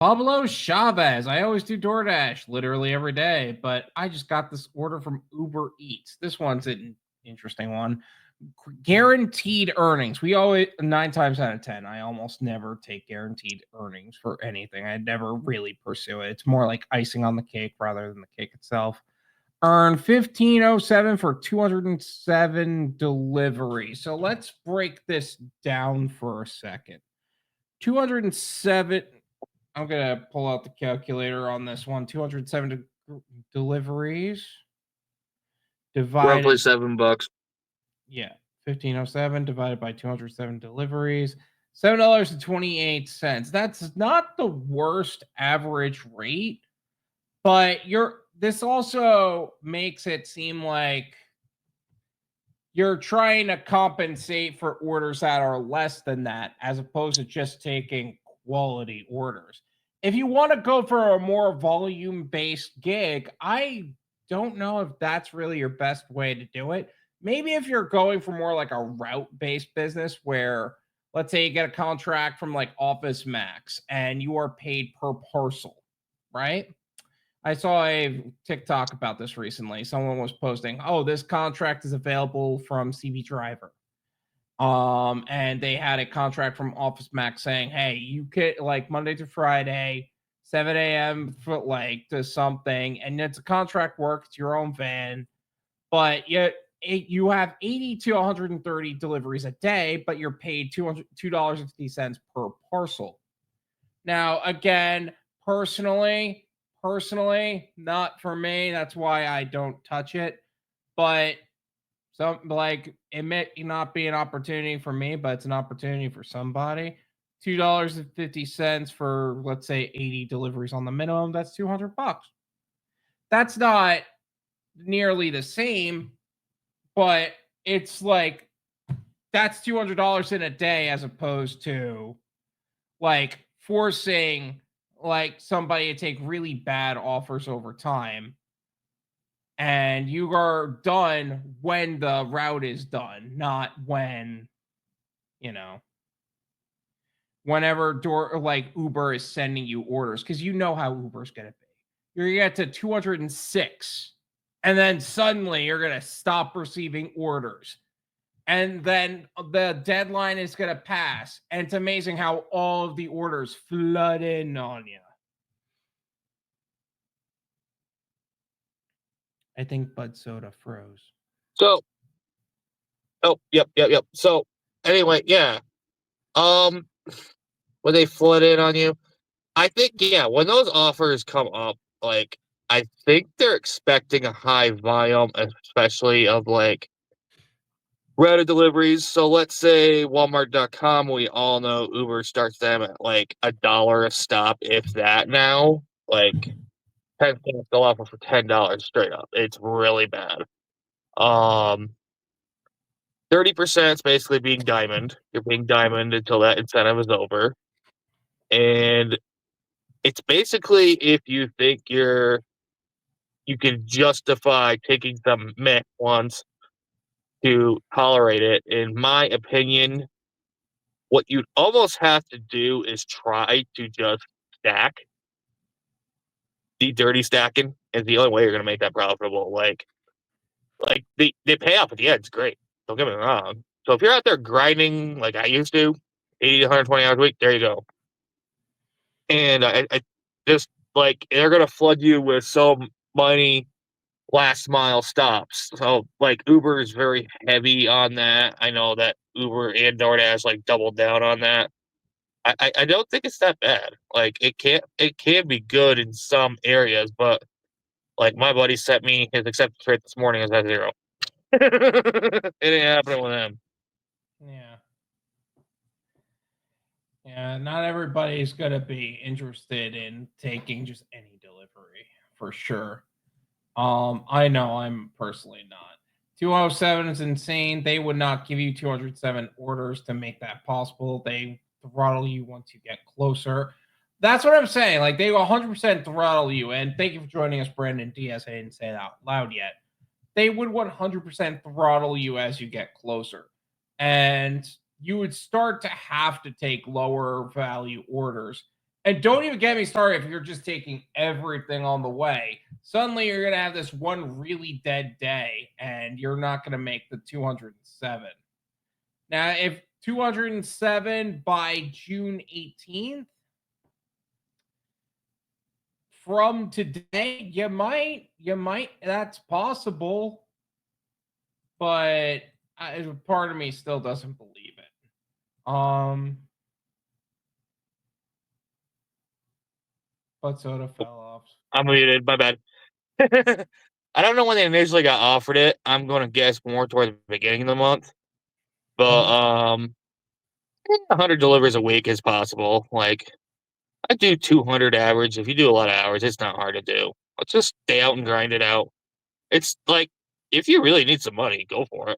Pablo Chavez. I always do DoorDash literally every day, but I just got this order from UberEats. This one's an interesting one. Guaranteed earnings. We always 9 times out of 10, I almost never take guaranteed earnings for anything. I never really pursue it. It's more like icing on the cake rather than the cake itself. Earn 1507 for 207 deliveries. So let's break this down for a second. 207. I'm going to pull out the calculator on this one. 207 deliveries divided. Roughly $7. Yeah. 1507 divided by 207 deliveries. $7.28. That's not the worst average rate, but this also makes it seem like you're trying to compensate for orders that are less than that, as opposed to just taking quality orders. If you want to go for a more volume-based gig, I don't know if that's really your best way to do it. Maybe if you're going for more like a route-based business where, let's say you get a contract from like Office Max and you are paid per parcel, right? I saw a TikTok about this recently. Someone was posting, "Oh, this contract is available from CB Driver." And they had a contract from Office Max saying, "Hey, you could like Monday to Friday, 7 a.m. for like to something, and it's a contract work. It's your own van, but yet you have 80 to 130 deliveries a day, but you're paid $2.50 per parcel." Now, again, personally, not for me. That's why I don't touch it. But it may not be an opportunity for me, but it's an opportunity for somebody. $2.50 for, let's say, 80 deliveries on the minimum. That's $200. That's not nearly the same, but it's like that's $200 in a day as opposed to like forcing like somebody to take really bad offers over time, and you are done when the route is done, not when, whenever Uber is sending you orders, because you know how Uber's going to be. You're going to get to 206, and then suddenly you're going to stop receiving orders. And then the deadline is going to pass. And it's amazing how all of the orders flood in on you. I think Budsoda froze. So, yep. So, anyway, yeah. When they flood in on you, I think, yeah, when those offers come up, like, I think they're expecting a high volume, especially of, like, routed deliveries. So let's say Walmart.com, we all know Uber starts them at, like, $1 a stop, if that now. Like, 10 cents, they'll offer for $10 straight up. It's really bad. 30% is basically being diamond. You're being diamond until that incentive is over. And it's basically if you think you can justify taking some meh once to tolerate it. In my opinion, what you'd almost have to do is try to just stack. The dirty stacking is the only way you're going to make that profitable. Like they pay off at the end. It's great. Don't get me wrong. So if you're out there grinding like I used to, 80 to 120 hours a week, there you go. And I just like they're going to flood you with so many last mile stops. So like Uber is very heavy on that. I know that Uber and DoorDash like doubled down on that. I don't think it's that bad. Like it can be good in some areas, but like my buddy sent me his acceptance rate this morning is at 0. It ain't happening with him. Yeah. Yeah, not everybody's going to be interested in taking just any delivery, for sure. I know I'm personally not. 207 is insane. They would not give you 207 orders to make that possible. They throttle you once you get closer. That's what I'm saying. Like, they 100% throttle you. And thank you for joining us, Brandon Diaz. I didn't say it out loud yet. They would 100% throttle you as you get closer. And you would start to have to take lower value orders And don't even get me started if you're just taking everything on the way. Suddenly you're going to have this one really dead day and you're not going to make the 207. Now, if 207 by June 18th, from today, you might, that's possible. But part of me still doesn't believe it. Budsoda fell off. I'm muted. My bad. I don't know when they initially got offered it. I'm going to guess more towards the beginning of the month. But 100 deliveries a week is possible. Like, I do 200 average. If you do a lot of hours, it's not hard to do. Let's just stay out and grind it out. It's like, if you really need some money, go for it.